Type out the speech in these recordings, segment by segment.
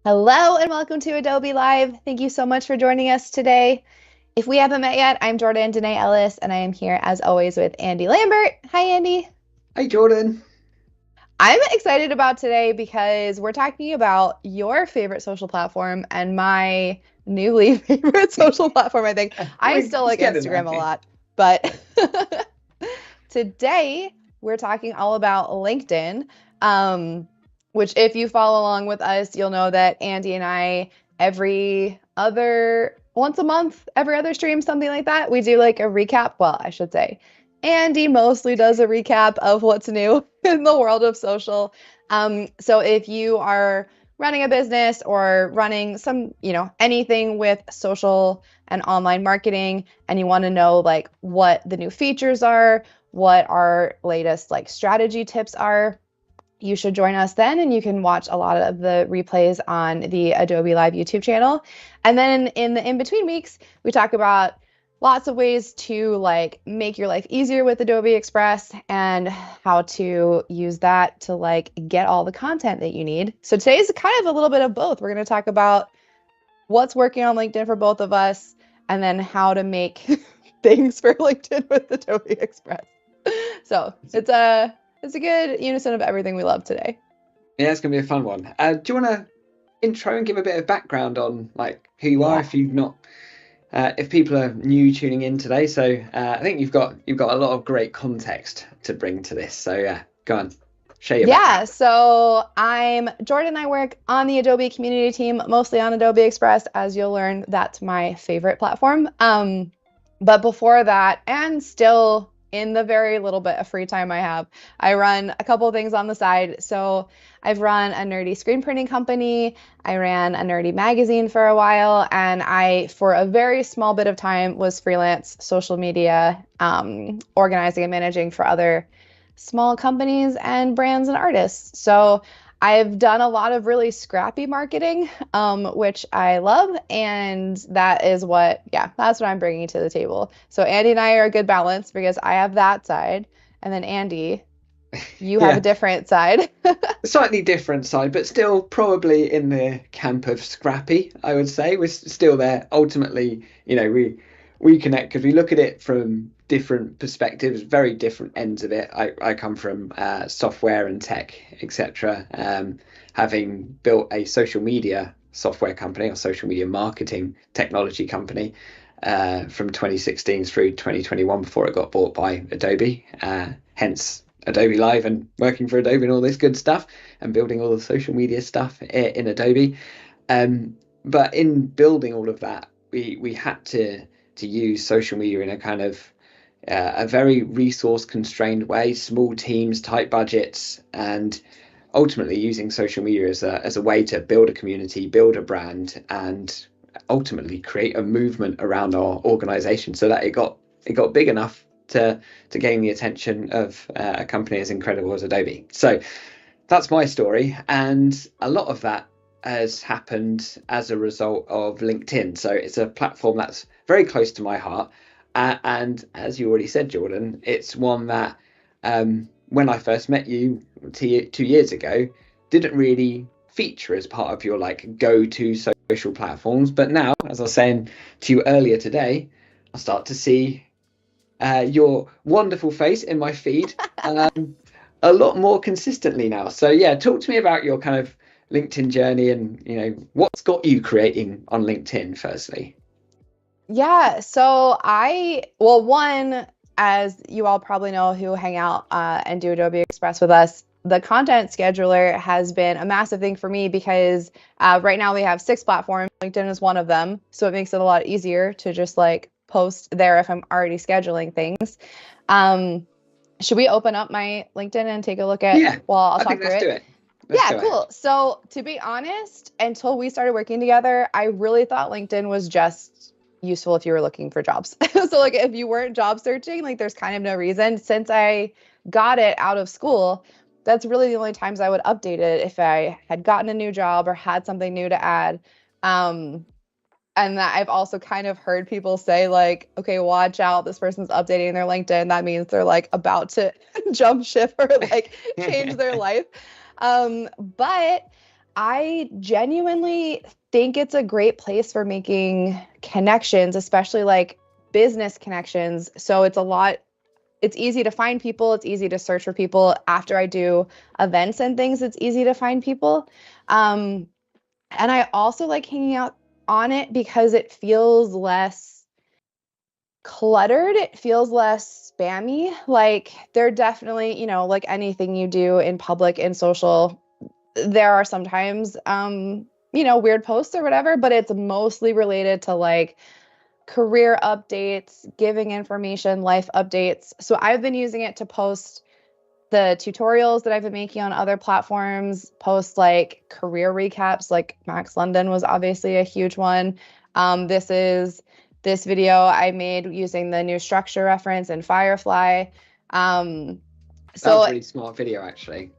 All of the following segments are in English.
Hello and welcome to Adobe Live. Thank you so much for joining us today. If we haven't met yet, I'm Jordan Danae Ellis, and I am here as always with Andy Lambert. Hi, Andy. Hey, Jordan. I'm excited about today because we're talking about your favorite social platform and my newly favorite social platform, I think. I still like Instagram a lot, but today we're talking all about LinkedIn. Which if you follow along with us, you'll know that Andy and I, once a month, every other stream, something like that, we do like a recap. Well, I should say Andy mostly does a recap of what's new in the world of social. So if you are running a business or running anything with social and online marketing, and you want to know like what the new features are, what our latest like strategy tips are, you should join us then, and you can watch a lot of the replays on the Adobe Live YouTube channel. And then in the in-between weeks, we talk about lots of ways to like make your life easier with Adobe Express and how to use that to like get all the content that you need. So today's kind of a little bit of both. We're going to talk about what's working on LinkedIn for both of us, and then how to make things for LinkedIn with Adobe Express. So it's a good unison of everything we love today. Yeah, it's going to be a fun one. Do you want to intro and give a bit of background on like who you are if you've not, if people are new tuning in today? So I think you've got a lot of great context to bring to this. So yeah, go on, share your background. So I'm Jordan. I work on the Adobe community team, mostly on Adobe Express. As you'll learn, that's my favorite platform. But before that, and still in the very little bit of free time I have, I run a couple of things on the side. So I've run a nerdy screen printing company. I ran a nerdy magazine for a while, and I, for a very small bit of time, was freelance social media, organizing and managing for other small companies and brands and artists. So I've done a lot of really scrappy marketing, which I love, and that's what I'm bringing to the table. So Andy and I are a good balance because I have that side, and then Andy, you have a different side. Slightly different side, but still probably in the camp of scrappy, I would say. We're still there. Ultimately, we connect because we look at it from different perspectives, very different ends of it. I come from software and tech, etc. Having built a social media software company or social media marketing technology company from 2016 through 2021 before it got bought by Adobe, hence Adobe Live and working for Adobe and all this good stuff and building all the social media stuff in Adobe. But in building all of that, we had to use social media in a kind of a very resource constrained way, small teams, tight budgets, and ultimately using social media as a way to build a community, build a brand, and ultimately create a movement around our organization so that it got big enough to gain the attention of a company as incredible as Adobe. So that's my story, and a lot of that has happened as a result of LinkedIn. So it's a platform that's very close to my heart. And as you already said, Jordan, it's one that when I first met you 2 years ago, didn't really feature as part of your like go-to social platforms. But now, as I was saying to you earlier today, I start to see your wonderful face in my feed a lot more consistently now. So yeah, talk to me about your kind of LinkedIn journey and, what's got you creating on LinkedIn firstly. Yeah, so well, one, as you all probably know who hang out and do Adobe Express with us, the content scheduler has been a massive thing for me because right now we have 6 platforms. LinkedIn is one of them. So it makes it a lot easier to just like post there if I'm already scheduling things. Should we open up my LinkedIn and take a look at, Yeah, well, I'll I talk think through let's it. do it. Yeah, cool. So to be honest, until we started working together, I really thought LinkedIn was just useful if you were looking for jobs. So like if you weren't job searching, like there's kind of no reason. Since I got it out of school, that's really the only times I would update it if I had gotten a new job or had something new to add. And that I've also kind of heard people say like, okay, watch out, this person's updating their LinkedIn. That means they're like about to jump ship or like change their life. But I genuinely think it's a great place for making connections, especially like business connections. So it's easy to find people. It's easy to search for people. After I do events and things, it's easy to find people. And I also like hanging out on it because it feels less cluttered. It feels less spammy. Like they're definitely, like anything you do in public and social, there are sometimes, weird posts or whatever, but it's mostly related to like career updates, giving information, life updates. So I've been using it to post the tutorials that I've been making on other platforms, post like career recaps, like Max London was obviously a huge one. This video I made using the new structure reference in Firefly. That was a really smart video, actually.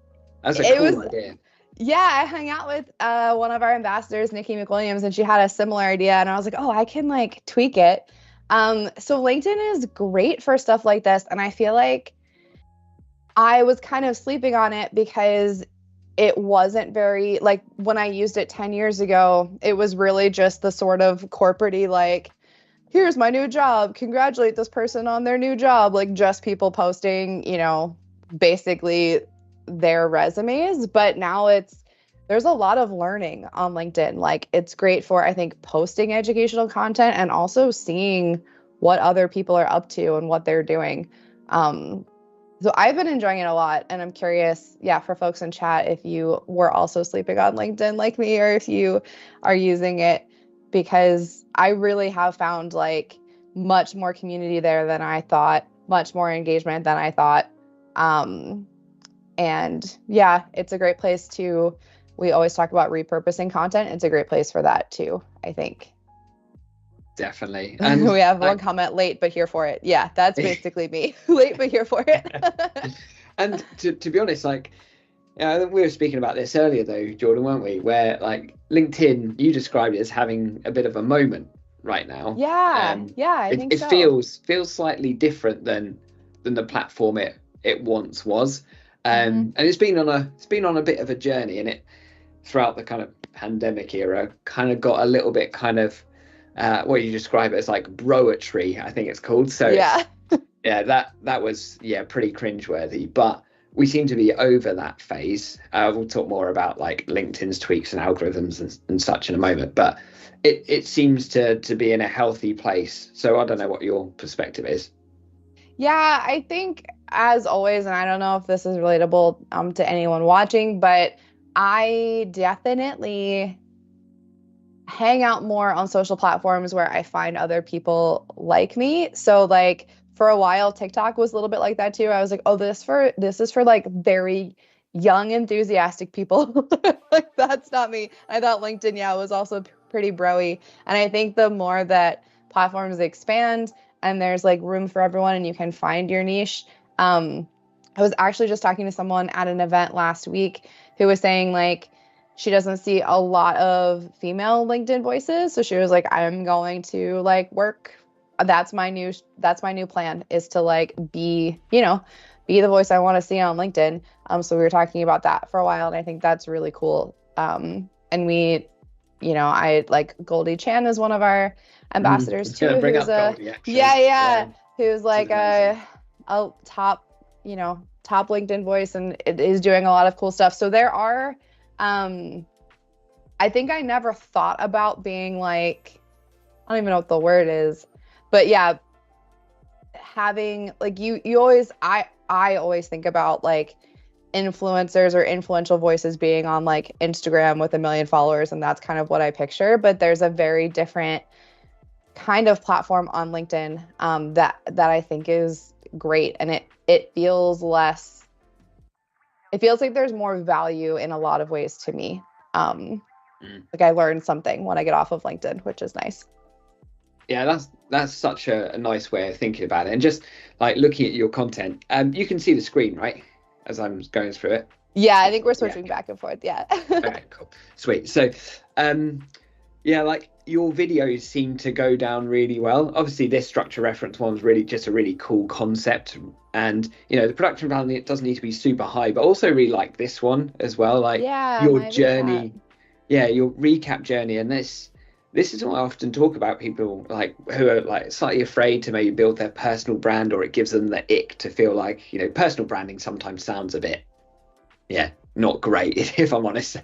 That's a cool idea. Yeah, I hung out with one of our ambassadors, Nikki McWilliams, and she had a similar idea, and I was like, oh, I can like tweak it. So LinkedIn is great for stuff like this, and I feel like I was kind of sleeping on it because it wasn't very, like when I used it 10 years ago, it was really just the sort of corporate-y, like, here's my new job, congratulate this person on their new job, like just people posting, basically their resumes. But now there's a lot of learning on LinkedIn. Like it's great for, I think, posting educational content and also seeing what other people are up to and what they're doing. So I've been enjoying it a lot, and I'm curious, for folks in chat, if you were also sleeping on LinkedIn like me, or if you are using it, because I really have found like much more community there than I thought, much more engagement than I thought. And yeah, it's a great place we always talk about repurposing content. It's a great place for that too, I think. Definitely. And we have one comment, late but here for it. Yeah, that's basically me. Late but here for it. And to be honest, like, we were speaking about this earlier though, Jordan, weren't we? Where like LinkedIn, you described it as having a bit of a moment right now. Yeah, I think so. It feels slightly different than the platform it once was. And it's been on a bit of a journey, and it throughout the kind of pandemic era kind of got a little bit kind of what you describe it as like broetry, I think it's called. So yeah, that was pretty cringeworthy, but we seem to be over that phase. We'll talk more about like LinkedIn's tweaks and algorithms and such in a moment, but it seems to be in a healthy place. So I don't know what your perspective is. Yeah, I think as always, and I don't know if this is relatable to anyone watching, but I definitely hang out more on social platforms where I find other people like me. So like for a while, TikTok was a little bit like that too. I was like, oh, this is for like very young, enthusiastic people. Like that's not me. I thought LinkedIn, was also pretty bro-y. And I think the more that platforms expand and there's like room for everyone and you can find your niche. I was actually just talking to someone at an event last week who was saying like, she doesn't see a lot of female LinkedIn voices. So she was like, I'm going to like work. That's my new plan, is to like be the voice I want to see on LinkedIn. So we were talking about that for a while, and I think that's really cool. And we, I like Goldie Chan is one of our ambassadors too. Who's who's like a top, top LinkedIn voice, and it is doing a lot of cool stuff. So there are, I think I never thought about being like, I don't even know what the word is, but yeah, having like you always, I always think about like influencers or influential voices being on like Instagram with 1 million followers, and that's kind of what I picture. But there's a very different kind of platform on LinkedIn that I think is great, and it feels less. It feels like there's more value in a lot of ways to me. Like I learned something when I get off of LinkedIn, which is nice. Yeah, that's such a nice way of thinking about it. And just like looking at your content, you can see the screen, right? As I'm going through it. Yeah, I think we're switching back and forth. Yeah. Okay, cool. Sweet. So, yeah, like your videos seem to go down really well. Obviously, this structure reference one's really just a really cool concept. And, you know, the production value, it doesn't need to be super high, but also really like this one as well. Like your journey. Recap. Yeah, your recap journey. And this is what I often talk about, people like who are like slightly afraid to maybe build their personal brand, or it gives them the ick to feel like, you know, personal branding sometimes sounds a bit, yeah, not great, if I'm honest.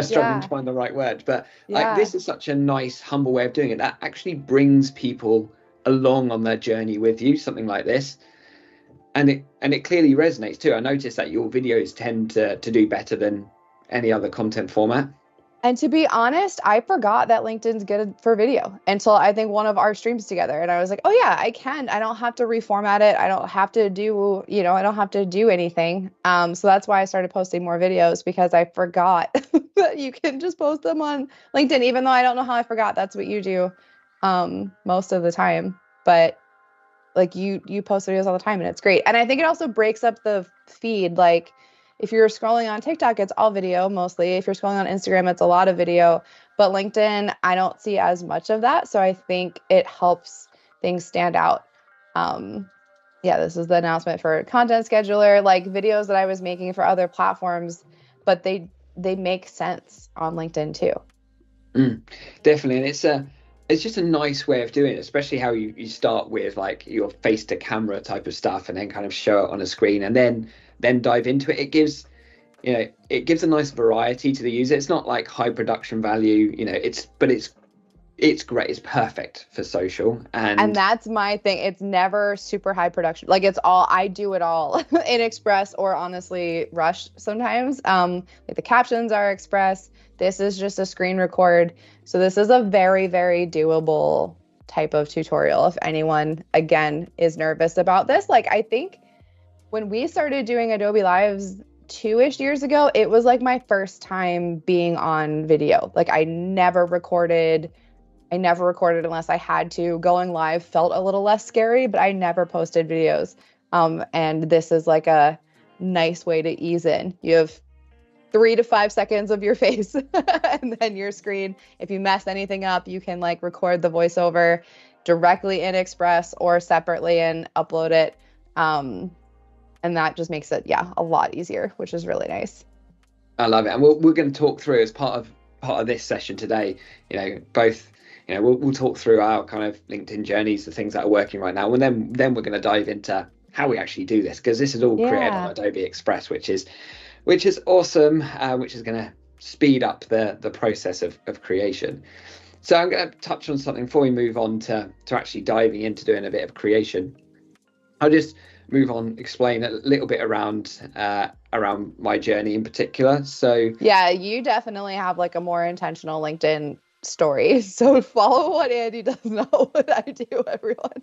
Struggling to find the right word. But like this is such a nice, humble way of doing it that actually brings people along on their journey with you, something like this. And it clearly resonates too. I noticed that your videos tend to do better than any other content format. And to be honest, I forgot that LinkedIn's good for video until I think one of our streams together. And I was like, oh yeah, I can. I don't have to reformat it. I don't have to do, you know, I don't have to do anything. So that's why I started posting more videos, because I forgot that you can just post them on LinkedIn, even though I don't know how I forgot that's what you do most of the time. But like you post videos all the time, and it's great. And I think it also breaks up the feed. Like if you're scrolling on TikTok, it's all video mostly. If you're scrolling on Instagram, it's a lot of video. But LinkedIn, I don't see as much of that. So I think it helps things stand out. Yeah, this is the announcement for content scheduler, like videos that I was making for other platforms, but they make sense on LinkedIn too. Definitely. And it's just a nice way of doing it, especially how you start with like your face to camera type of stuff and then kind of show it on a screen and then dive into it. It gives a nice variety to the user. It's not like high production value, you know, it's great. It's perfect for social. And that's my thing. It's never super high production. Like I do it all in Express, or honestly Rush sometimes. Like the captions are Express. This is just a screen record. So this is a very, very doable type of tutorial. If anyone, again, is nervous about this, like I think when we started doing Adobe Lives 2-ish years ago, it was like my first time being on video. Like I never recorded unless I had to. Going live felt a little less scary, but I never posted videos. And this is like a nice way to ease in. You have 3 to 5 seconds of your face and then your screen. If you mess anything up, you can like record the voiceover directly in Express or separately and upload it. And that just makes it, a lot easier, which is really nice. I love it. And we're going to talk through, as part of this session today, you know, both, you know, we'll talk through our kind of LinkedIn journeys, the things that are working right now. And then we're going to dive into how we actually do this, because this is all created on Adobe Express, which is awesome, which is going to speed up the process of creation. So I'm going to touch on something before we move on to actually diving into doing a bit of creation. I'll just move on, explain a little bit around my journey in particular. So yeah, you definitely have like a more intentional LinkedIn story. So follow what Andy does, not what I do, everyone.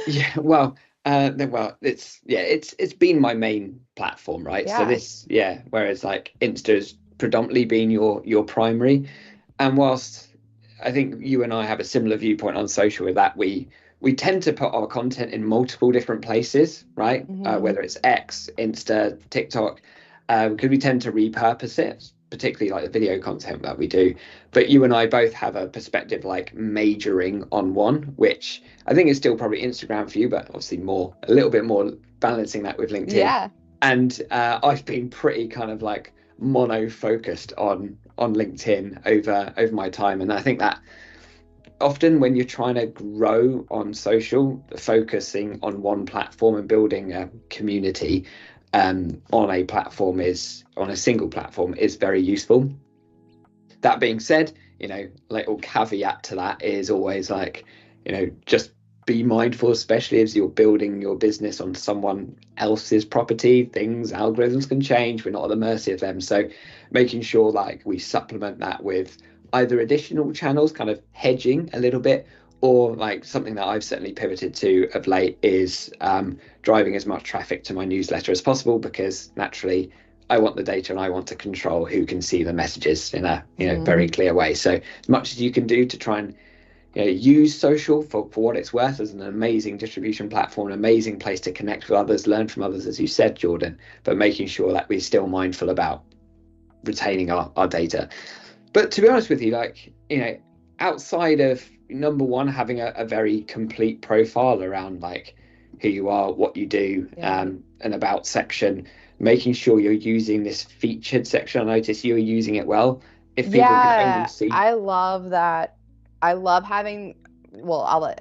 Yeah, well, it's been my main platform, right? So whereas like Insta has predominantly been your primary, and whilst I think you and I have a similar viewpoint on social with that, we tend to put our content in multiple different places, right? Whether it's X, Insta, TikTok, because we tend to repurpose it, particularly like the video content that we do. But you and I both have a perspective like majoring on one, which I think is still probably Instagram for you, but obviously a little bit more balancing that with LinkedIn. Yeah. And I've been pretty kind of like mono focused on LinkedIn over my time. And I think that often when you're trying to grow on social, focusing on one platform and building a community, on a single platform is very useful. That being said, little caveat to that is always like, just be mindful, especially as you're building your business on someone else's property. Algorithms can change. We're not at the mercy of them. So making sure like we supplement that with either additional channels, kind of hedging a little bit, or like something that I've certainly pivoted to of late is driving as much traffic to my newsletter as possible, because naturally I want the data and I want to control who can see the messages in a very clear way. So as much as you can do to try and use social for what it's worth as an amazing distribution platform, an amazing place to connect with others, learn from others, as you said, Jordan, but making sure that we're still mindful about retaining our data. But to be honest with you, like, outside of number one, having a very complete profile around like who you are, what you do, an about section, making sure you're using this featured section. I notice you're using it well. If people can only see. I love that. I love having,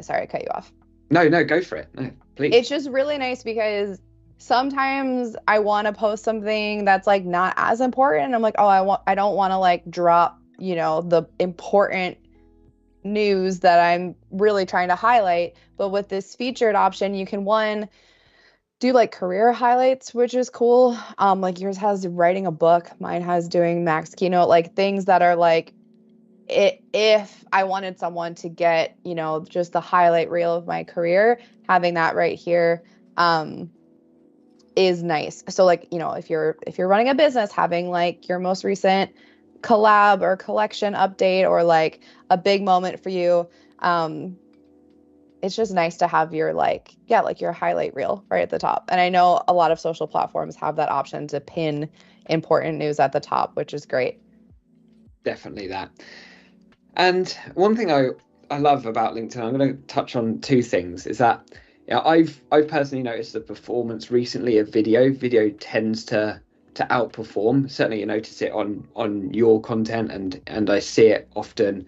sorry, I cut you off. No, go for it. No, please. It's just really nice because sometimes I want to post something that's like not as important. I'm like, I don't want to like drop, the important news that I'm really trying to highlight. But with this featured option, you can do like career highlights, which is cool. Like yours has writing a book, mine has doing Max Keynote, like things that are like, if I wanted someone to get, just the highlight reel of my career, having that right here is nice. So like, if you're running a business, having like your most recent collab or collection update or like a big moment for you, it's just nice to have your your highlight reel right at the top. And I know a lot of social platforms have that option to pin important news at the top, which is great. Definitely that. And one thing I love about LinkedIn, I'm going to touch on two things, is that I've personally noticed the performance recently of video. Video tends to outperform. Certainly you notice it on your content, and I see it often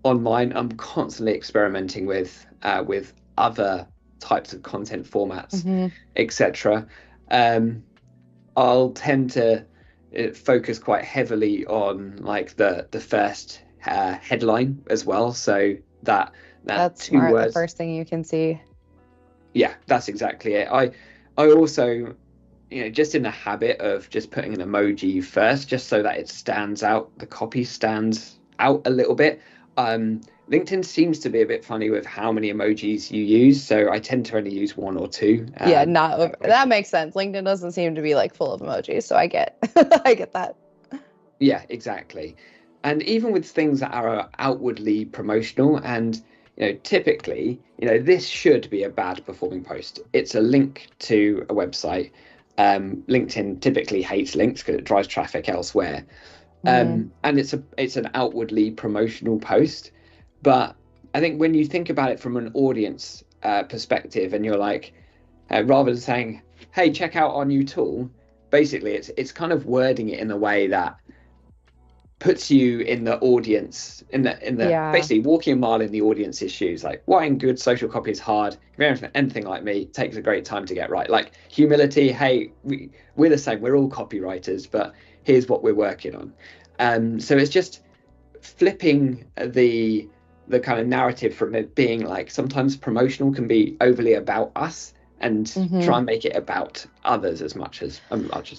on mine. I'm constantly experimenting with other types of content formats, etc. I'll tend to focus quite heavily on like the first headline as well, so that's two smart, words, the first thing you can see. Yeah, that's exactly it. I also just in the habit of just putting an emoji first, just so that it stands out, the copy stands out a little bit. LinkedIn seems to be a bit funny with how many emojis you use, so I tend to only use one or two. That makes sense. LinkedIn doesn't seem to be like full of emojis, so I get that. Yeah, exactly. And even with things that are outwardly promotional, and typically, this should be a bad performing post. It's a link to a website. LinkedIn typically hates links because it drives traffic elsewhere. And it's an outwardly promotional post. But I think when you think about it from an audience perspective, and you're like, rather than saying, hey, check out our new tool, basically it's kind of wording it in a way that puts you in the audience, basically walking a mile in the audience's shoes. Like, writing good social copy is hard. If you're anything like me, it takes a great time to get right. Like humility, hey, we're the same. We're all copywriters, but here's what we're working on. So it's just flipping the kind of narrative from it being like sometimes promotional can be overly about us, and try and make it about others as much as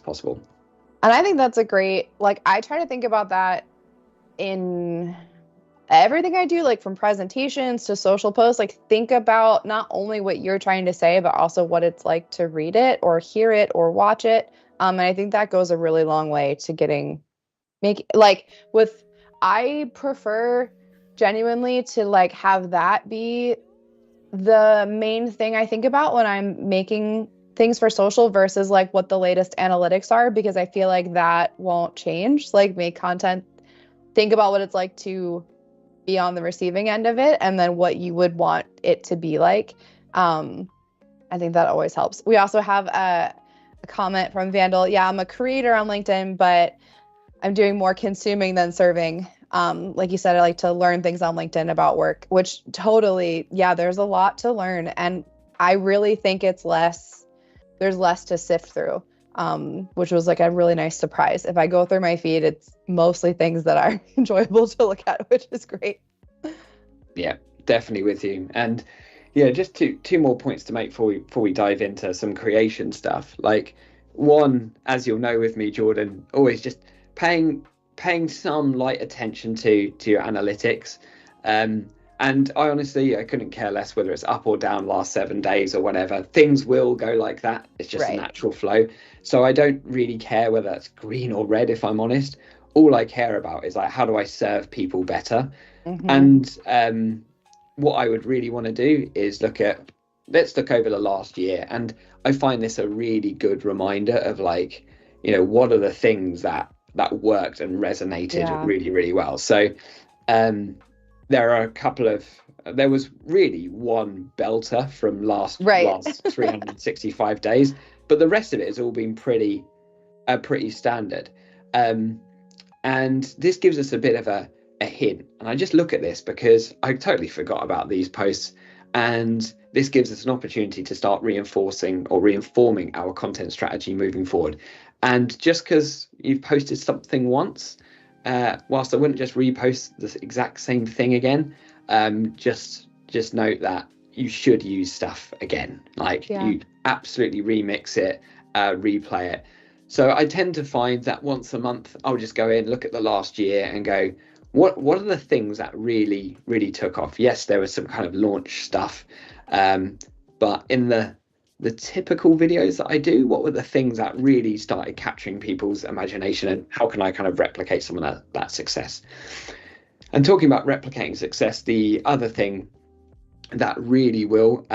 possible. And I think that's a great, like, I try to think about that in everything I do, like from presentations to social posts. Like, think about not only what you're trying to say, but also what it's like to read it or hear it or watch it. And I think that goes a really long way to I prefer genuinely to like have that be the main thing I think about when I'm making things for social versus like what the latest analytics are, because I feel like that won't change. Like, make content, think about what it's like to be on the receiving end of it, and then what you would want it to be like. I think that always helps. We also have a comment from Vandal. Yeah, I'm a creator on LinkedIn, but I'm doing more consuming than serving. Like you said, I like to learn things on LinkedIn about work, which totally, there's a lot to learn. And I really think there's less to sift through. which was like a really nice surprise. If I go through my feed, it's mostly things that are enjoyable to look at, which is great. Yeah, definitely with you. And yeah, just two more points to make before we dive into some creation stuff. Like, one, as you'll know with me, Jordan, always just paying some light attention to your analytics. And I couldn't care less whether it's up or down last 7 days or whatever. Things will go like that. It's just a natural flow. So I don't really care whether it's green or red, if I'm honest. All I care about is like, how do I serve people better? And what I would really want to do is let's look over the last year. And I find this a really good reminder of like, what are the things that worked and resonated really, really well. So there was really one belter from last 365 days, but the rest of it has all been pretty standard. And this gives us a bit of a hint. And I just look at this because I totally forgot about these posts, and this gives us an opportunity to start reinforcing or reinforming our content strategy moving forward. And just because you've posted something once, whilst I wouldn't just repost the exact same thing again, just note that you should use stuff again. Like, you absolutely remix it, replay it. So I tend to find that once a month, I'll just go in, look at the last year and go, what are the things that really, really took off? Yes, there was some kind of launch stuff, but in the typical videos that I do, what were the things that really started capturing people's imagination, and how can I kind of replicate some of that success? And talking about replicating success, the other thing that really will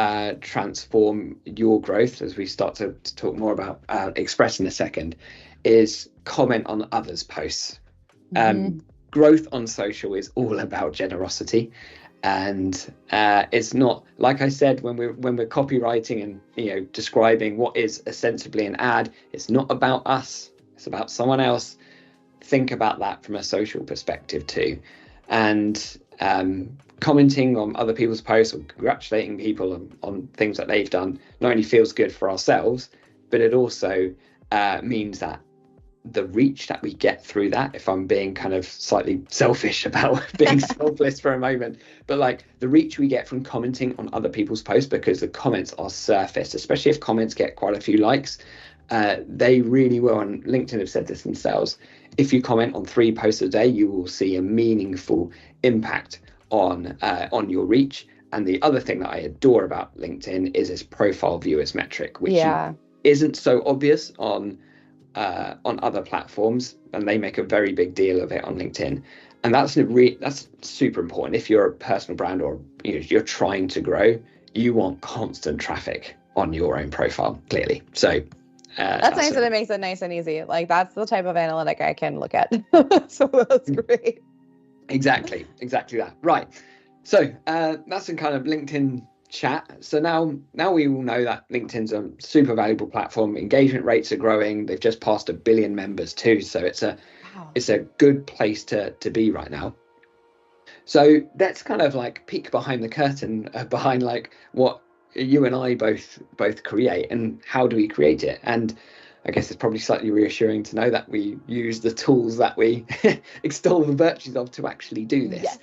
transform your growth, as we start to talk more about Express in a second, is comment on others' posts. Growth on social is all about generosity. And it's not, like I said, when we're copywriting and describing what is ostensibly an ad, it's not about us, it's about someone else. Think about that from a social perspective too. And commenting on other people's posts or congratulating people on things that they've done not only feels good for ourselves, but it also means that the reach that we get through that, if I'm being kind of slightly selfish about being selfless for a moment, but like the reach we get from commenting on other people's posts, because the comments are surfaced, especially if comments get quite a few likes, they really will. And LinkedIn have said this themselves. If you comment on 3 posts a day, you will see a meaningful impact on your reach. And the other thing that I adore about LinkedIn is its profile viewers metric, which isn't so obvious on other platforms, and they make a very big deal of it on LinkedIn. And that's super important. If you're a personal brand or you're trying to grow, you want constant traffic on your own profile, clearly. So that's nice, and it makes it nice and easy. Like, that's the type of analytic I can look at. So that's great. Exactly that. Right. So that's some kind of LinkedIn chat. So now we all know that LinkedIn's a super valuable platform. Engagement rates are growing. They've just passed 1 billion members too. So it's a good place to be right now. So let's kind of like peek behind the curtain, behind like what you and I both create, and how do we create it. And I guess it's probably slightly reassuring to know that we use the tools that we extol the virtues of to actually do this. Yes.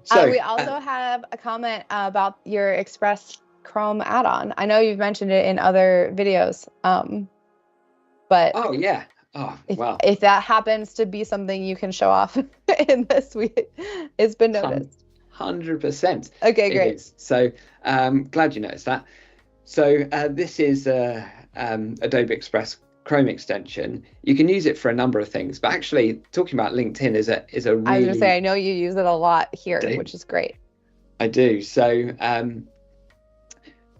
So we also have a comment about your Express Chrome add-on. I know you've mentioned it in other videos, but wow. If that happens to be something you can show off in this week, it's been noticed. 100%. Okay, great. So glad you noticed that. So this is Adobe Express Chrome extension. You can use it for a number of things, but actually talking about LinkedIn is a really... I was going to say, I know you use it a lot here, which is great. I do. So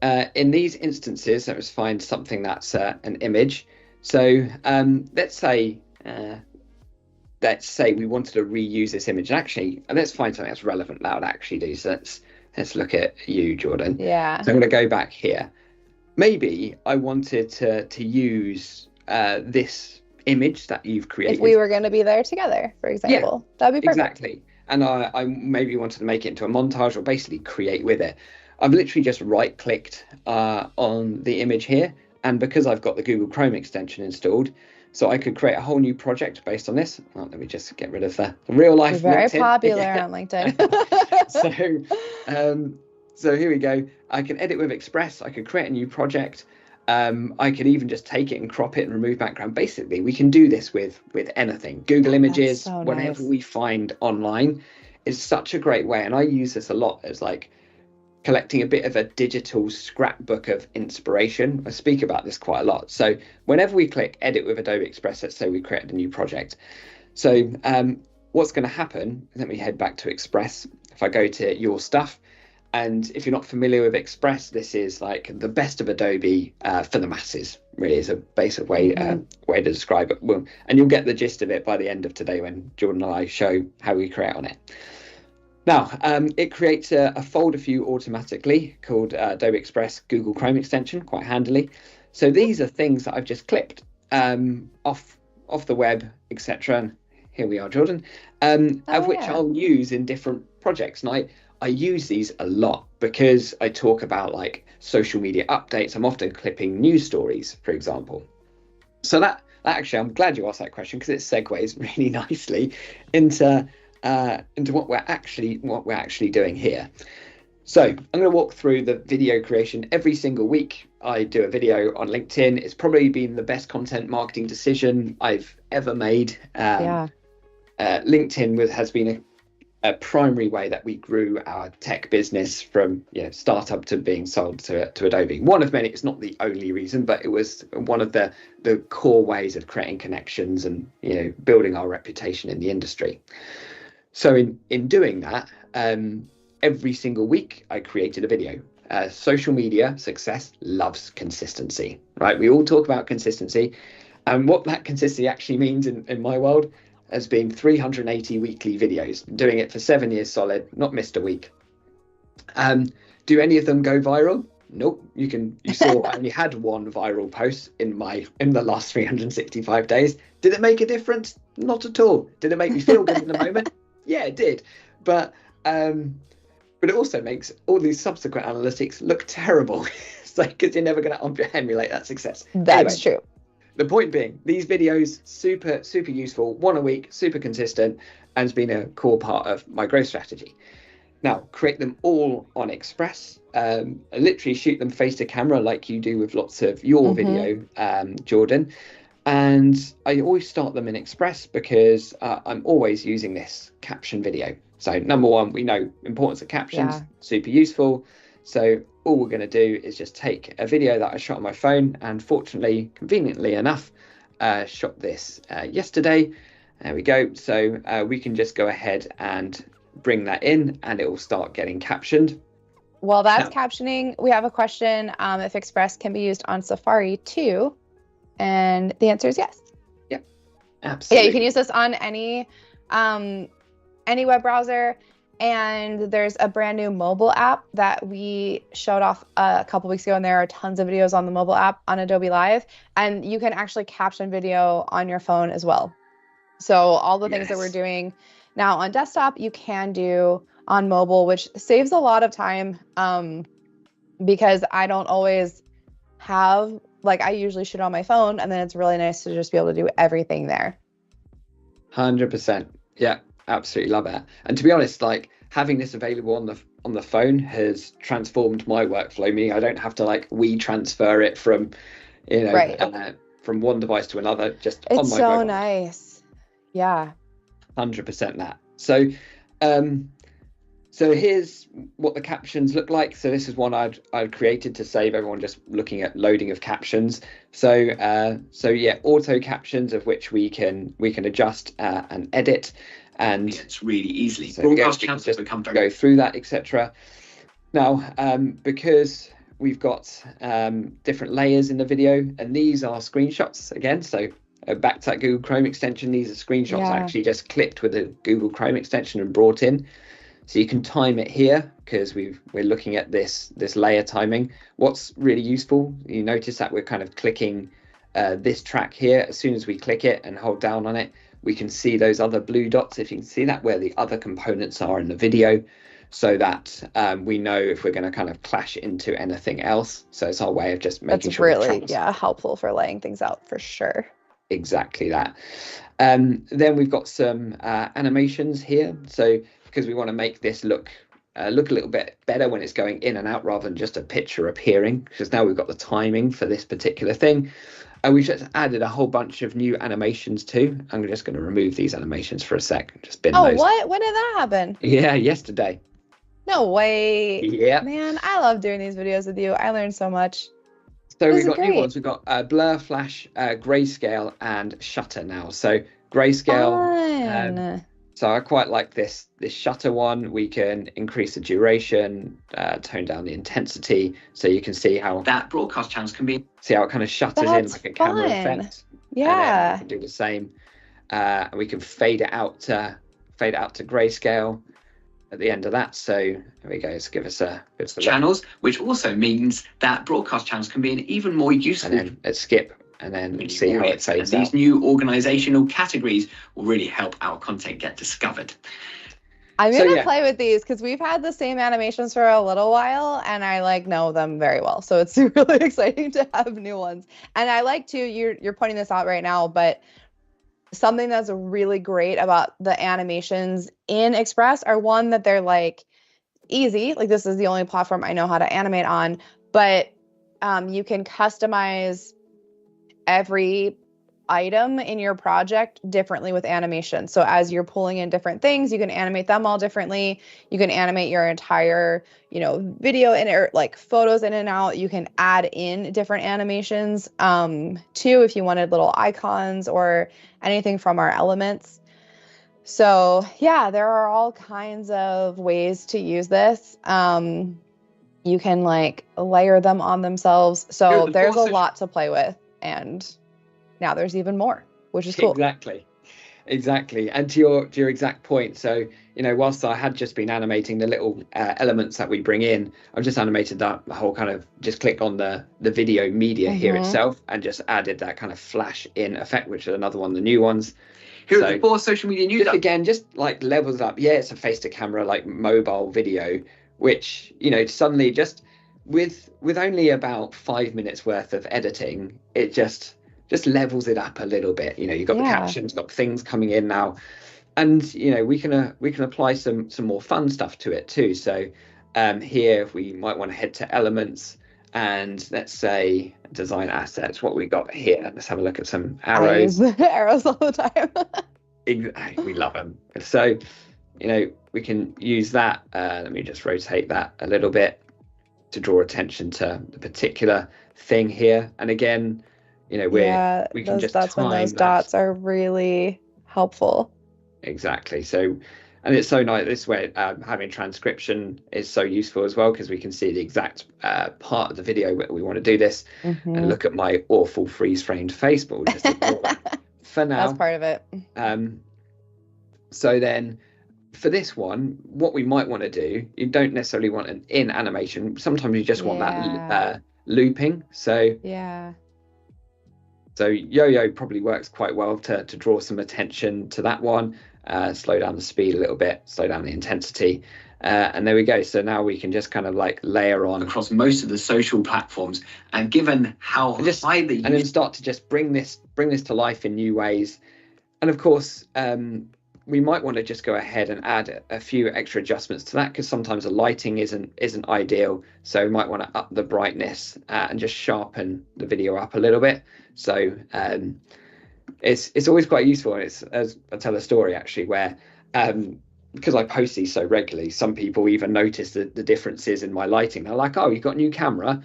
in these instances, let's find something that's an image. So let's say we wanted to reuse this image, and actually, let's find something that's relevant that would actually do. So let's look at you, Jordan. Yeah. So I'm going to go back here. Maybe I wanted to use this image that you've created. If we were going to be there together, for example, that'd be perfect. Exactly. And I maybe wanted to make it into a montage or basically create with it. I've literally just right-clicked on the image here, And because I've got the Google Chrome extension installed, so I could create a whole new project based on this. Oh, let me just get rid of the real life Very LinkedIn. popular on LinkedIn. So here we go. I can edit with Express. I could create a new project. I could even just take it and crop it and remove background. Basically, we can do this with anything. Google Images, so whatever nice. we find online, is such a great way. And I use this a lot as like collecting a bit of a digital scrapbook of inspiration. I speak about this quite a lot. So whenever we click edit with Adobe Express, let's say we created a new project. So what's going to happen, let me head back to Express. If I go to your stuff, and if you're not familiar with Express, this is like the best of Adobe for the masses, really is a basic way way to describe it. Well, and you'll get the gist of it by the end of today when Jordan and I show how we create on it. Now, it creates a folder for you automatically called Adobe Express Google Chrome extension, quite handily. So these are things that I've just clipped off the web, etc. And here we are, Jordan, of which I'll use in different projects. And I use these a lot because I talk about like social media updates. I'm often clipping news stories, for example. So that actually, I'm glad you asked that question because it segues really nicely into what we're actually doing here. So I'm going to walk through the video creation every single week. I do a video on LinkedIn. It's probably been the best content marketing decision I've ever made. LinkedIn has been a primary way that we grew our tech business from startup to being sold to Adobe. One of many. It's not the only reason, but it was one of the core ways of creating connections and building our reputation in the industry. So in doing that, every single week I created a video. Social media success loves consistency, right? We all talk about consistency, and what that consistency actually means in my world has been 380 weekly videos, doing it for 7 years solid, not missed a week. Do any of them go viral? Nope. You saw I only had one viral post in the last 365 days. Did it make a difference? Not at all. Did it make me feel good in the moment? Yeah, it did. But it also makes all these subsequent analytics look terrible. It's like, because you're never going to emulate that success. That's true. The point being, these videos, super useful, one a week, super consistent, and has been a core part of my growth strategy. Now, create them all on Express. Literally shoot them face to camera like you do with lots of your video, Jordan. And I always start them in Express because I'm always using this caption video. So number one, we know importance of captions, super useful. So all we're going to do is just take a video that I shot on my phone, and fortunately, conveniently enough, shot this yesterday. There we go. So we can just go ahead and bring that in and it will start getting captioned. Well, that's captioning. We have a question if Express can be used on Safari too. And the answer is yes. Yeah, absolutely. Yeah, you can use this on any web browser. And there's a brand new mobile app that we showed off a couple weeks ago, and there are tons of videos on the mobile app on Adobe Live, and you can actually caption video on your phone as well. So all the things that we're doing now on desktop, you can do on mobile, which saves a lot of time because I don't always have, I usually shoot on my phone, and then it's really nice to just be able to do everything there. 100%. Yeah. Absolutely love it. And to be honest, having this available on the phone has transformed my workflow. Meaning I don't have to transfer it from from one device to another. Just on my phone. It's so nice. Yeah. 100% that. So so here's what the captions look like. So this is one I'd created to save everyone just looking at loading of captions. So yeah, auto captions, of which we can adjust and edit. And it's really easily. So broadcast channels just go through that, etc. Now, because we've got different layers in the video, and these are screenshots again. So back to that Google Chrome extension, these are screenshots actually just clipped with a Google Chrome extension and brought in. So you can time it here because we're looking at this layer timing. What's really useful, you notice that we're kind of clicking this track here. As soon as we click it and hold down on it, we can see those other blue dots, if you can see that, where the other components are in the video. so that we know if we're going to kind of clash into anything else. So it's our way of just making That's sure really, helpful for laying things out for sure. Exactly that. Then we've got some animations here. So because we want to make this look a little bit better when it's going in and out rather than just a picture appearing, because now we've got the timing for this particular thing. And we've just added a whole bunch of new animations too. I'm just going to remove these animations for a sec. Just bin those. What? When did that happen? Yeah, yesterday. No way. Yeah. Man, I love doing these videos with you. I learned so much. So we've got new ones. We've got blur, flash, grayscale, and shutter now. So grayscale. So I quite like this shutter one. We can increase the duration, tone down the intensity, so you can see how that broadcast channels can be. See how it kind of shutters in like a camera effect. Yeah. And then we can do the same. And we can fade it out to grayscale at the end of that. So there we go. Let's give us a bit of channels, which also means that broadcast channels can be an even more useful. And then let's skip and then see how it fades out. These new organizational categories will really help our content get discovered. I'm gonna play with these because we've had the same animations for a little while and I know them very well. So it's really exciting to have new ones. And I like to, you're pointing this out right now, but something that's really great about the animations in Express are one that they're easy. This is the only platform I know how to animate on, but you can customize every item in your project differently with animation. So as you're pulling in different things, you can animate them all differently. You can animate your entire, video in or photos in and out. You can add in different animations too if you wanted little icons or anything from our elements. So yeah, there are all kinds of ways to use this. You can layer them on themselves. So there's a lot to play with. And now there's even more, which is cool. Exactly. And to your exact point. So, whilst I had just been animating the little elements that we bring in, I've just animated that whole kind of just click on the video media here itself and just added that kind of flash in effect, which is another one of the new ones. Here are the 4 social media news. Again, just levels up. Yeah, it's a face to camera, mobile video, which, suddenly just with only about 5 minutes worth of editing, it just levels it up a little bit. You've got the captions, got things coming in now, and we can apply some more fun stuff to it too. So here we might want to head to elements and let's say design assets. What we got here? Let's have a look at some arrows. I use the arrows all the time. We love them. So we can use that. Let me just rotate that a little bit to draw attention to the particular thing here. And again, we can just that's when those dots are really helpful. Exactly. So, and it's so nice this way. Having transcription is so useful as well because we can see the exact part of the video where we want to do this. And look at my awful freeze-framed face, but we'll just ignore that for now. That's part of it. So then, for this one, what we might want to do, you don't necessarily want an in animation. Sometimes you just want that looping. So So yo-yo probably works quite well to draw some attention to that one, slow down the speed a little bit, slow down the intensity. And there we go. So now we can just kind of layer on across most of the social platforms. And given how high the and then start to just bring this to life in new ways. And of course, we might want to just go ahead and add a few extra adjustments to that because sometimes the lighting isn't ideal. So we might want to up the brightness and just sharpen the video up a little bit. So it's always quite useful. And it's, as I tell a story actually where because I post these so regularly, some people even notice the differences in my lighting. They're like, "Oh, you got a new camera?"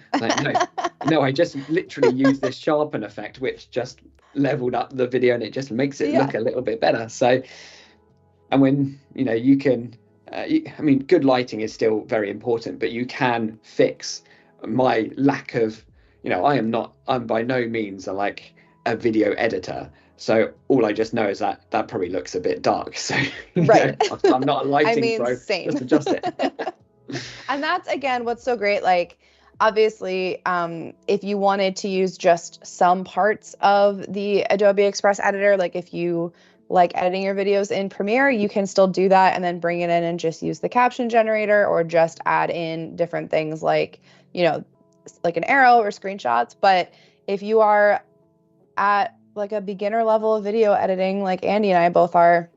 No, I just literally used this sharpen effect, which just leveled up the video and it just makes it look a little bit better. So, and when you can, good lighting is still very important, but you can fix my lack of, I'm by no means a video editor. So all I just know is that probably looks a bit dark. So right. I'm not a lighting pro. Same. Just adjust it. And that's again what's so great. Obviously, if you wanted to use just some parts of the Adobe Express editor, if you like editing your videos in Premiere, you can still do that and then bring it in and just use the caption generator, or just add in different things like, like an arrow or screenshots. But if you are at like a beginner level of video editing, like Andy and I both are,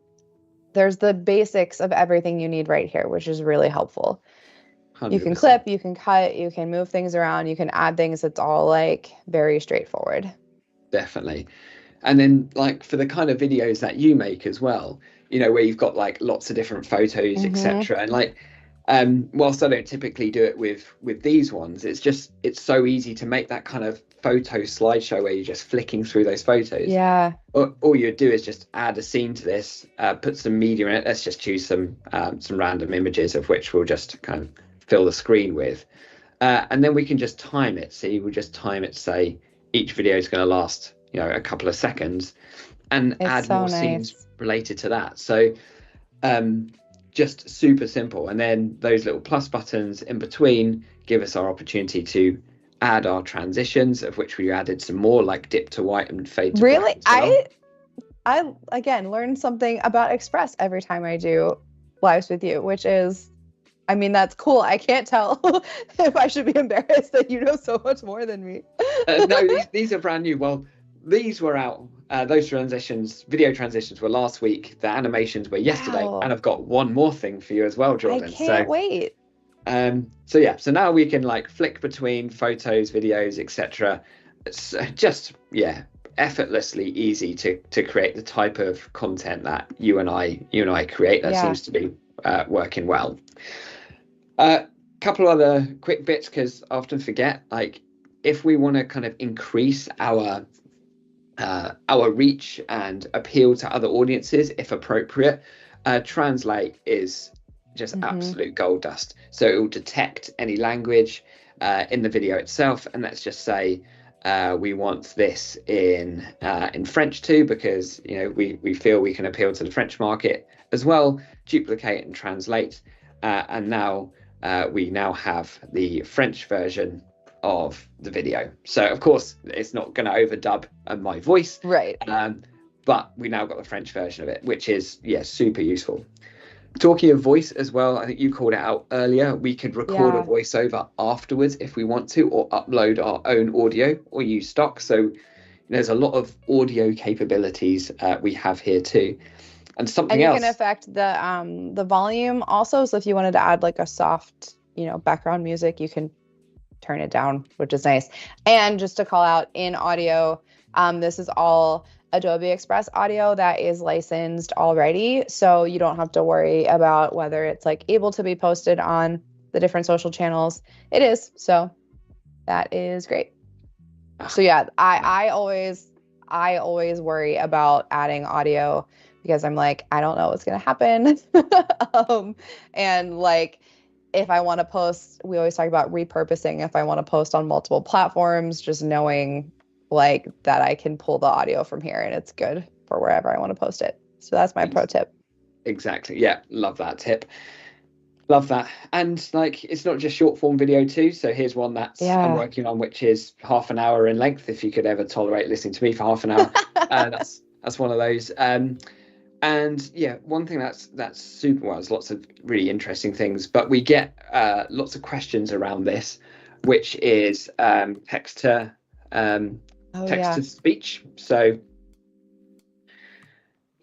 there's the basics of everything you need right here, which is really helpful. 100%. You can clip, you can cut, you can move things around, you can add things. It's all like very straightforward. Definitely. And then like for the kind of videos that you make as well, where you've got like lots of different photos, etc. And like, whilst I don't typically do it with these ones, it's so easy to make that kind of photo slideshow where you're just flicking through those photos. Yeah. All you do is just add a scene to this, put some media in it. Let's just choose some random images of which we'll just kind of fill the screen with. And then we can just time it. So we'll just time it, say each video is going to last, a couple of seconds, and add more scenes related to that. So just super simple. And then those little plus buttons in between give us our opportunity to add our transitions, of which we added some more, like dip to white and fade to really black. Really, I again learn something about Express every time I do lives with you, which is, I mean, that's cool. I can't tell if I should be embarrassed that you know so much more than me. No, these are brand new. Well, these were out. Those video transitions were last week. The animations were yesterday. Wow. And I've got one more thing for you as well, Jordan. I can't wait. So now we can like flick between photos, videos, etc. It's just effortlessly easy to create the type of content that you and I create. That seems to be working well. Couple of other quick bits, because I often forget, like if we want to kind of increase our reach and appeal to other audiences, if appropriate, translate is just absolute gold dust. So it will detect any language in the video itself, and let's just say we want this in French too, because we feel we can appeal to the French market as well. Duplicate and translate, and now we have the French version of the video. So of course it's not going to overdub my voice, right? But we now got the French version of it, which is super useful. Talking of voice as well, I think you called it out earlier. We could record a voiceover afterwards if we want to, or upload our own audio or use stock. So there's a lot of audio capabilities we have here too. And something else. And you can affect the volume also. So if you wanted to add like a soft, background music, you can turn it down, which is nice. And just to call out in audio, this is all Adobe Express audio that is licensed already. So you don't have to worry about whether it's like able to be posted on the different social channels. It is. So that is great. So yeah, I always worry about adding audio, because I'm like, I don't know what's going to happen. And like, if I want to post, we always talk about repurposing. If I want to post on multiple platforms, just knowing like that I can pull the audio from here and it's good for wherever I want to post it. So that's my pro tip. Exactly. Yeah. Love that tip. Love that. And like, it's not just short form video too. So here's one that's I'm working on, which is half an hour in length. If you could ever tolerate listening to me for half an hour, that's one of those. And one thing that's super well, there's lots of really interesting things, but we get lots of questions around this, which is text to speech. So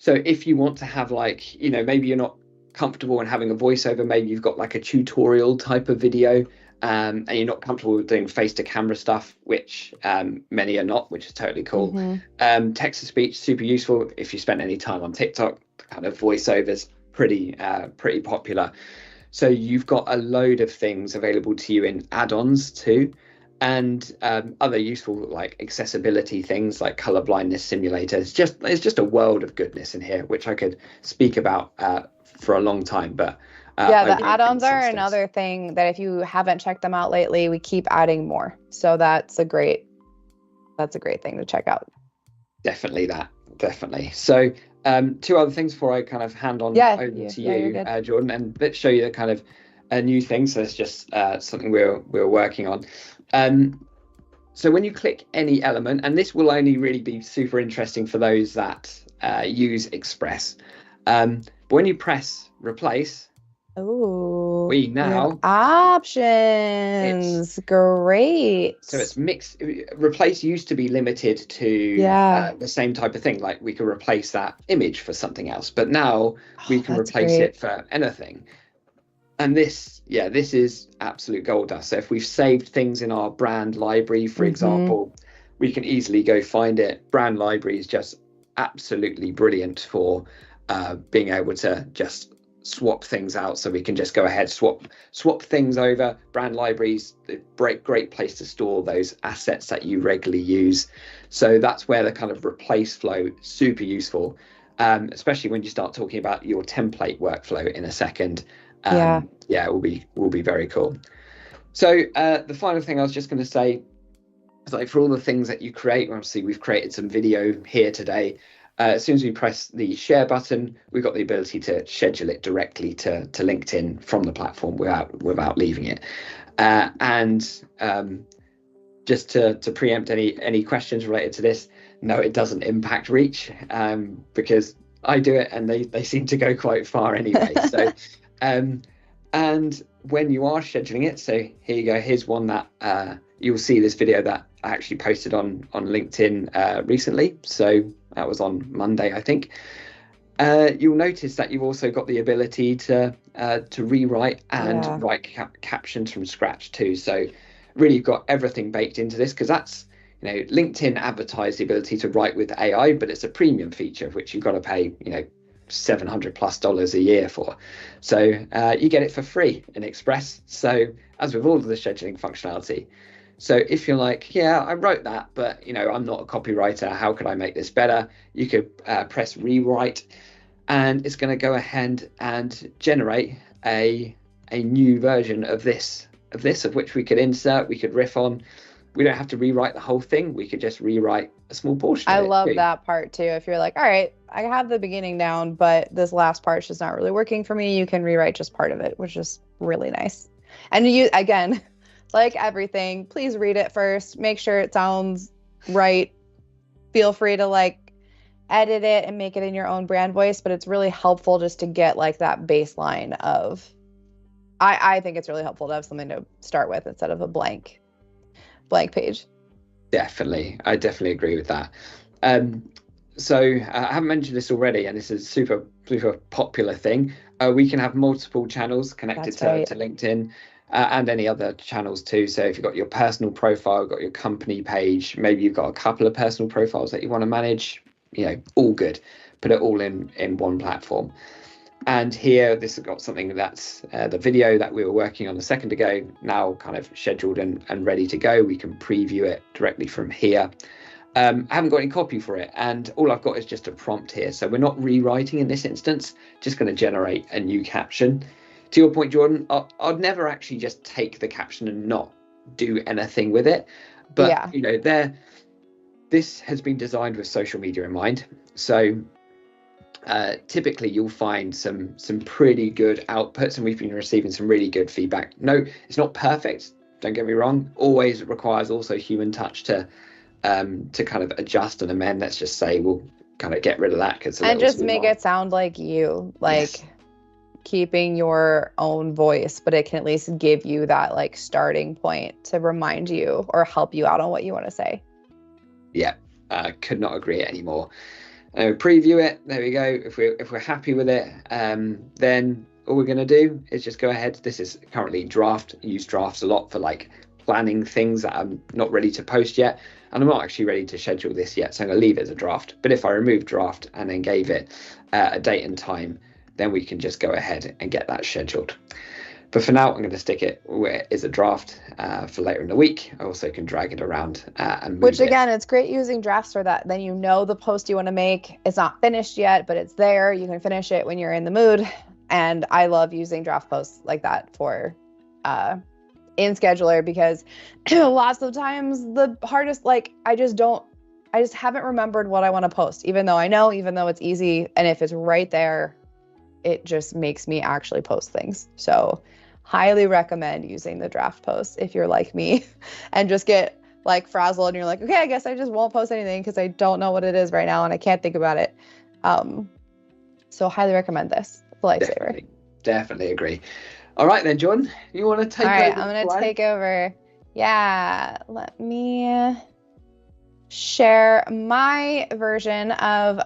if you want to have like, maybe you're not comfortable in having a voiceover, maybe you've got like a tutorial type of video, and you're not comfortable with doing face to camera stuff, which many are not, which is totally cool. Mm-hmm. Text to speech, super useful. If you spend any time on TikTok, kind of voiceovers pretty popular. So you've got a load of things available to you in add-ons too, and other useful like accessibility things like color blindness simulator. It's just a world of goodness in here, which I could speak about for a long time, but the add-ons are another thing that if you haven't checked them out lately, we keep adding more. So that's a great thing to check out. Definitely. So two other things before I kind of hand on over to you, Jordan, and let's show you the kind of new things. So it's just something we're working on. So when you click any element, and this will only really be super interesting for those that use Express. But when you press replace, Oh, we we have now it's options. Great. so it's mixed. Replace used to be limited to Yeah. the same type of thing, like we could replace that image for something else, but now we Oh, can that's replace it great. for anything. And this, yeah, this is absolute gold dust. So if we've saved things in our brand library, for Mm-hmm. example, we can easily go find it. Brand library is just absolutely brilliant for being able to just swap things out. So we can just go ahead, swap things over. Brand libraries, a great place to store those assets that you regularly use. So that's where the kind of replace flow super useful, especially when you start talking about your template workflow in a second. Yeah. Yeah, it will be very cool. So the final thing I was just going to say is, like, for all the things that you create, obviously we've created some video here today. As soon as we press the share button, we've got the ability to schedule it directly to LinkedIn from the platform without leaving it. And just to preempt any questions related to this, no, it doesn't impact reach, because I do it and they seem to go quite far anyway. So and when you are scheduling it, so here you go, here's one that you'll see this video that I actually posted on LinkedIn recently. So that was on Monday, I think. You'll notice that you've also got the ability to rewrite and write captions from scratch too. So really, you've got everything baked into this, because that's, LinkedIn advertised the ability to write with AI, but it's a premium feature which you've got to pay, $700+ a year for. So you get it for free in Express. So as with all of the scheduling functionality. So if you're like, yeah, I wrote that, but I'm not a copywriter, how could I make this better? You could press rewrite, and it's going to go ahead and generate a new version of this, of which we could insert, we could riff on. We don't have to rewrite the whole thing. We could just rewrite a small portion I of it love too. that part too. If you're like, all right, I have the beginning down, but this last part's just not really working for me, you can rewrite just part of it, which is really nice. And you, again, like everything, please read it first. Make sure it sounds right. Feel free to like edit it and make it in your own brand voice, but it's really helpful just to get like that baseline of, I think it's really helpful to have something to start with instead of a blank page. Definitely. I definitely agree with that. So I haven't mentioned this already, and this is super popular thing. We can have multiple channels connected to LinkedIn, and any other channels too. So if you've got your personal profile, got your company page, maybe you've got a couple of personal profiles that you want to manage, all good. Put it all in one platform. And here, this has got something that's the video that we were working on a second ago, now kind of scheduled and ready to go. We can preview it directly from here. I haven't got any copy for it, and all I've got is just a prompt here. So we're not rewriting in this instance, just going to generate a new caption. To your point, Jordan, I'd never actually just take the caption and not do anything with it. But, this has been designed with social media in mind. So typically you'll find some pretty good outputs, and we've been receiving some really good feedback. No, it's not perfect, don't get me wrong. Always requires also human touch to kind of adjust and amend. Let's just say we'll kind of get rid of that, and just make it sound like you, like, yes, keeping your own voice, but it can at least give you that like starting point to remind you or help you out on what you want to say. Yeah, could not agree anymore. Preview it. There we go. If we're happy with it, then all we're going to do is just go ahead. This is currently draft. I use drafts a lot for like planning things that I'm not ready to post yet, and I'm not actually ready to schedule this yet, so I'm going to leave it as a draft. But if I remove draft and then gave it a date and time, then we can just go ahead and get that scheduled. But for now, I'm going to stick it where it is a draft for later in the week. I also can drag it around and move Which, again, it's great using drafts for that. Then the post you want to make. It's not finished yet, but it's there. You can finish it when you're in the mood. And I love using draft posts like that for in Scheduler, because lots of times the hardest, like, I just haven't remembered what I want to post, even though it's easy. And if it's right there, it just makes me actually post things. So highly recommend using the draft posts if you're like me and just get like frazzled and you're like, okay, I guess I just won't post anything because I don't know what it is right now and I can't think about it. So highly recommend this. It's a lifesaver. Definitely agree. All right then, John, you want to All take right, over I'm the gonna slide? take over. Yeah, let me share my version of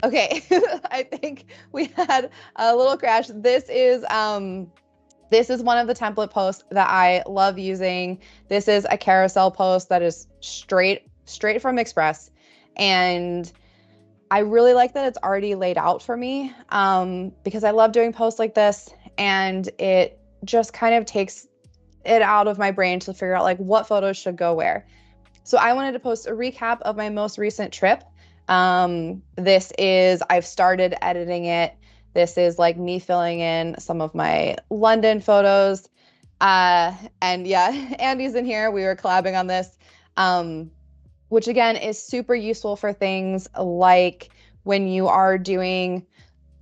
okay, I think we had a little crash. This is one of the template posts that I love using. This is a carousel post that is straight from Express. And I really like that it's already laid out for me, because I love doing posts like this, and it just kind of takes it out of my brain to figure out like what photos should go where. So I wanted to post a recap of my most recent trip. I've started editing it. This is like me filling in some of my London photos. And yeah, Andy's in here. We were collabing on this, which again is super useful for things like when you are doing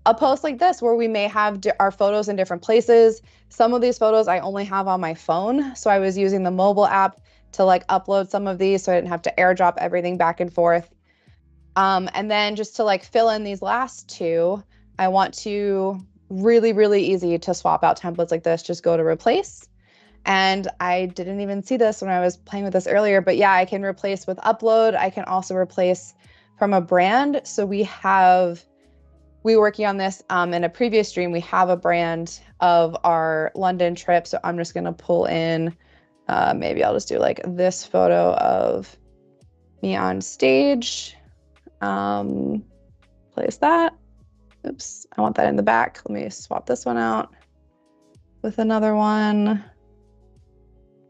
a post like this where we may have our photos in different places. Some of these photos I only have on my phone, so I was using the mobile app to like upload some of these so I didn't have to airdrop everything back and forth. And then just to like fill in these last two, I want to really easy to swap out templates like this. Just go to replace. And I didn't even see this when I was playing with this earlier, but yeah, I can replace with upload. I can also replace from a brand. So we were working on this in a previous stream. We have a brand of our London trip. So I'm just going to pull in, maybe I'll just do like this photo of me on stage. Place that. Oops, I want that in the back. Let me swap this one out with another one.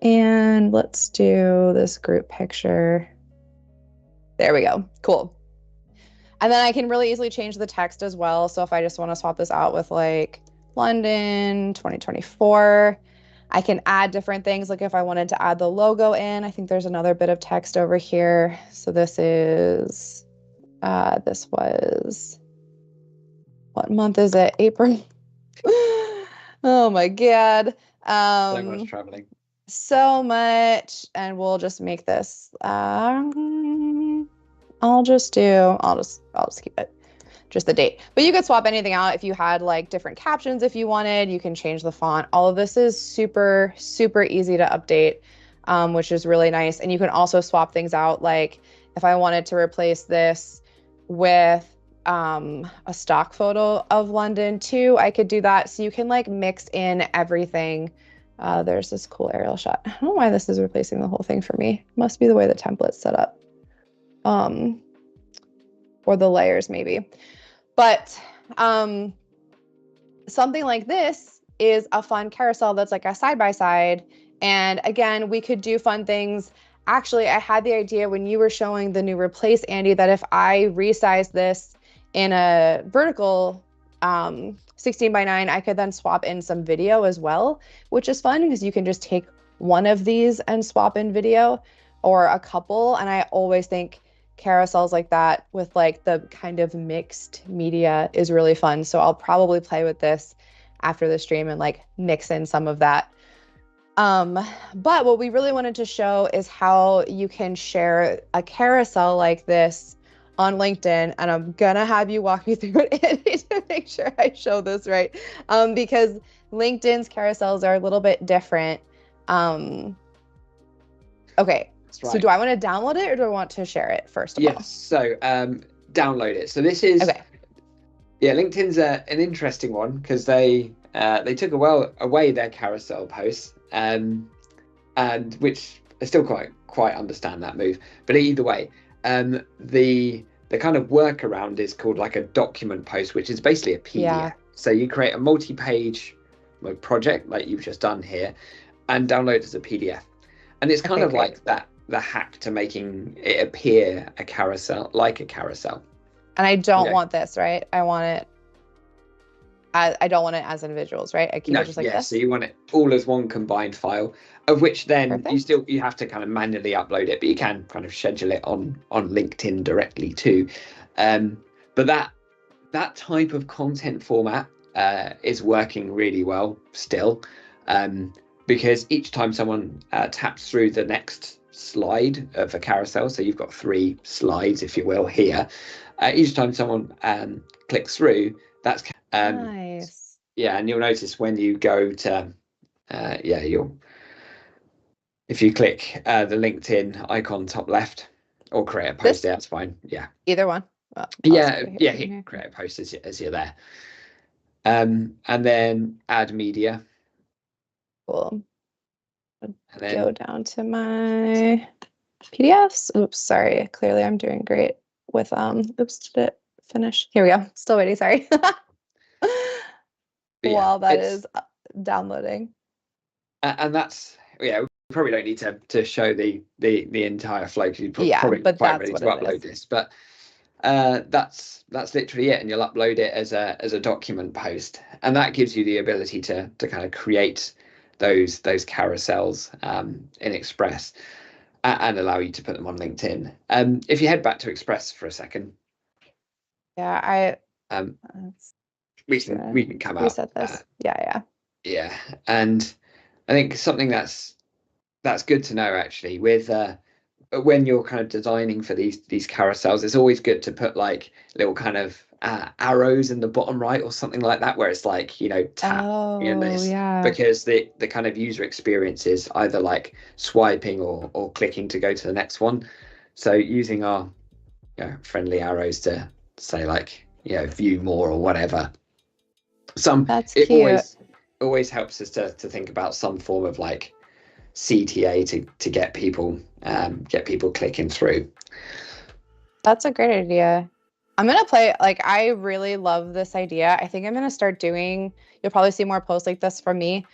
And let's do this group picture. There we go. Cool. And then I can really easily change the text as well. So if I just want to swap this out with like London 2024, I can add different things. Like if I wanted to add the logo in, I think there's another bit of text over here. So this was, what month is it? April. Oh my God. So much traveling. So much. And we'll just make this, I'll just keep it just the date. But you could swap anything out if you had like different captions if you wanted. You can change the font. All of this is super easy to update, which is really nice. And you can also swap things out. Like if I wanted to replace this with a stock photo of London too, I could do that. So you can like mix in everything. There's this cool aerial shot. I don't know why this is replacing the whole thing for me. Must be the way the template's set up. Or the layers maybe. But something like this is a fun carousel that's like a side-by-side. And again, we could do fun things. Actually, I had the idea when you were showing the new replace, Andy, that if I resize this in a vertical 16:9, I could then swap in some video as well, which is fun because you can just take one of these and swap in video or a couple. And I always think carousels like that with like the kind of mixed media is really fun. So I'll probably play with this after the stream and like mix in some of that. But what we really wanted to show is how you can share a carousel like this on LinkedIn, and I'm gonna have you walk me through it Andy, to make sure I show this right. Because LinkedIn's carousels are a little bit different. Um, okay, That's so right. do I want to download it or do I want to share it first of Yes. all? So download it. So this is, Okay. yeah, LinkedIn's an interesting one because they took away their carousel posts, and which I still quite understand that move. But either way, the kind of workaround is called like a document post, which is basically a Yeah. PDF. So you create a multi-page like project like you've just done here, and download it as a PDF. And it's kind Okay, of great. like that the hack to making it appear a carousel, like a carousel. And I don't Okay. want this, right? I don't want it as individuals, right? I keep it No, just like yeah. So this. you want it all as one combined file, of which then Perfect. you have to kind of manually upload it, but you can kind of schedule it on LinkedIn directly too. Um, but that type of content format is working really well still, um, because each time someone taps through the next slide of a carousel, so you've got 3 slides, if you will, here. Each time someone clicks through, that's Nice. yeah, and you'll notice when you go to yeah, you'll if you click the LinkedIn icon top left or create a post This, there, that's fine. Yeah. either one. Well, I'll just Yeah, put it yeah, here in here. create a post as you're there. And then add media, Cool. I'll and go then down to my PDFs. Oops, sorry. Clearly I'm doing great with oops, did it finish? Here we go. Still waiting, sorry. but yeah, While that it's is downloading. and that's yeah, we probably don't need to show the entire flow because you're Yeah, probably not but quite that's ready what to it upload is. this, but that's literally it, and you'll upload it as a document post, and that gives you the ability to kind of create those carousels in Express, and allow you to put them on LinkedIn. If you head back to Express for a second, Yeah, I um, let's we can come out. reset this. Yeah, yeah. Yeah, and I think something that's good to know actually with when you're kind of designing for these carousels, it's always good to put like little kind of arrows in the bottom right or something like that, where it's like, tap in Oh, this, yeah. because the kind of user experience is either like swiping or clicking to go to the next one. So using our friendly arrows to say like view more or whatever. That's It cute. always helps us to think about some form of like CTA to get people clicking through. That's a great idea. I'm gonna play, like, I really love this idea. I think I'm gonna start doing, you'll probably see more posts like this from me.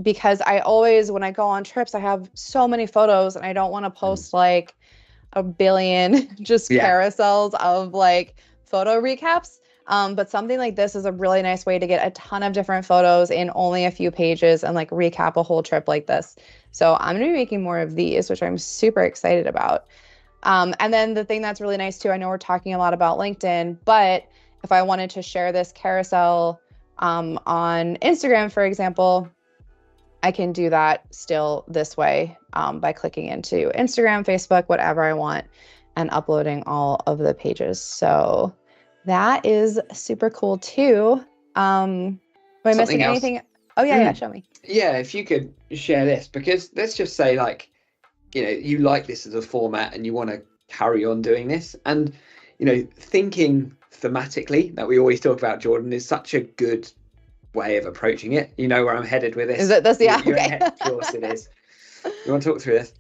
Because I always, when I go on trips, I have so many photos and I don't want to Mm. post like a billion just Yeah, carousels of like photo recaps. But something like this is a really nice way to get a ton of different photos in only a few pages and like recap a whole trip like this. So I'm gonna be making more of these, which I'm super excited about. And then the thing that's really nice too, I know we're talking a lot about LinkedIn, but if I wanted to share this carousel on Instagram, for example, I can do that still this way by clicking into Instagram, Facebook, whatever I want, and uploading all of the pages. So that is super cool too. Am I missing something else. anything? Oh, yeah, yeah, Mm. show me. Yeah, if you could share this, because let's just say like you like this as a format and you want to carry on doing this, and thinking thematically that we always talk about, Jordan, is such a good way of approaching it. You know where I'm headed with Is this. it this? Yeah, You're in okay. it. Of course it is. You want to talk through this?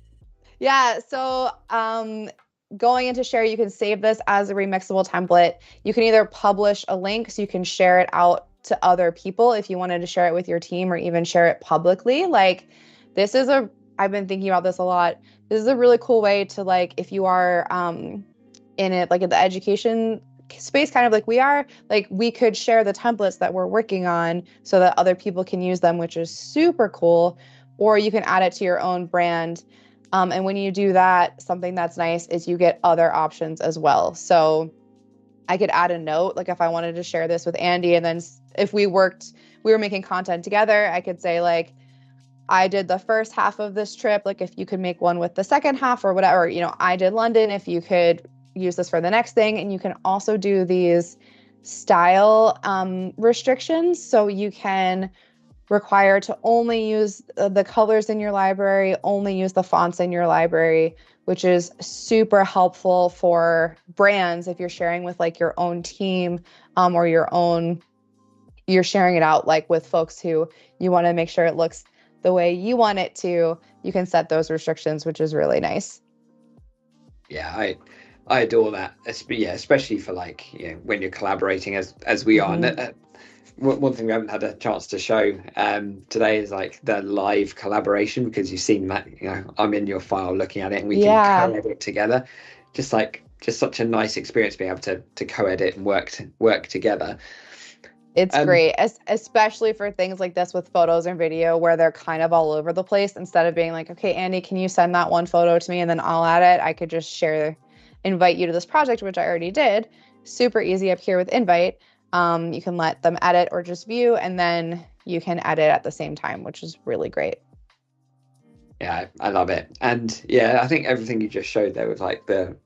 Yeah, so going into share, you can save this as a remixable template. You can either publish a link so you can share it out to other people if you wanted to share it with your team or even share it publicly. Like this is I've been thinking about this a lot. This is a really cool way to, like, if you are in it, like in the education space, kind of like we are, like we could share the templates that we're working on so that other people can use them, which is super cool. Or you can add it to your own brand. And when you do that, something that's nice is you get other options as well. So I could add a note, like if I wanted to share this with Andy, and then if we were making content together, I could say like, I did the first half of this trip, like if you could make one with the second half or whatever, I did London, if you could use this for the next thing. And you can also do these style restrictions. So you can require to only use the colors in your library, only use the fonts in your library, which is super helpful for brands if you're sharing with like your own team, or you're sharing it out like with folks who you want to make sure it looks the way you want it to. You can set those restrictions, which is really nice. Yeah, I adore that. Yeah, especially for like, when you're collaborating as we are. And one thing we haven't had a chance to show today is like the live collaboration, because you've seen that, I'm in your file looking at it, and we can co-edit together. Just such a nice experience being able to co-edit and work together. It's great, especially for things like this with photos and video where they're kind of all over the place. Instead of being like, okay, Andy, can you send that one photo to me and then I'll add it? I could just invite you to this project, which I already did. Super easy up here with invite. You can let them edit or just view, and then you can edit at the same time, which is really great. Yeah, I love it. And yeah, I think everything you just showed there with like the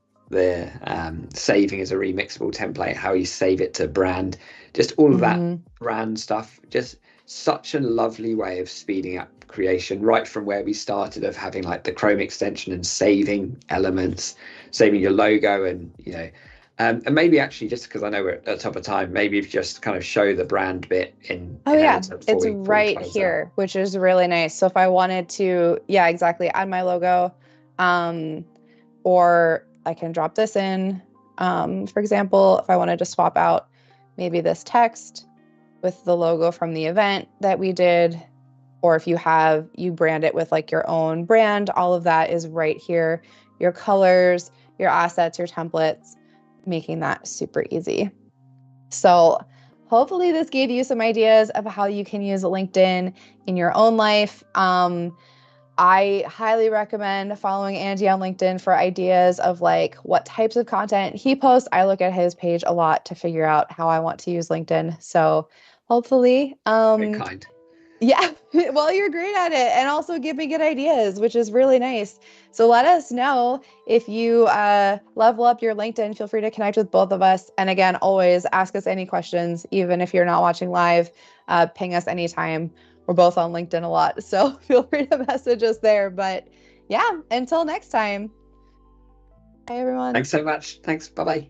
saving as a remixable template, how you save it to brand, just all of that brand stuff, just such a lovely way of speeding up creation, right from where we started of having like the Chrome extension and saving elements, saving your logo, and and maybe actually, just because I know we're at the top of time, maybe just kind of show the brand bit in Editor it's right here, which is really nice. So if I wanted to, exactly, add my logo, or I can drop this in. For example, if I wanted to swap out maybe this text with the logo from the event that we did, or if you brand it with like your own brand, all of that is right here. Your colors, your assets, your templates, making that super easy. So hopefully this gave you some ideas of how you can use LinkedIn in your own life. I highly recommend following Andy on LinkedIn for ideas of like what types of content he posts. I look at his page a lot to figure out how I want to use LinkedIn. So hopefully, very kind. Yeah, well, you're great at it, and also give me good ideas, which is really nice. So let us know if you level up your LinkedIn. Feel free to connect with both of us. And again, always ask us any questions, even if you're not watching live, ping us anytime. We're both on LinkedIn a lot, so feel free to message us there. But yeah, until next time. Bye, everyone. Thanks so much. Thanks. Bye-bye.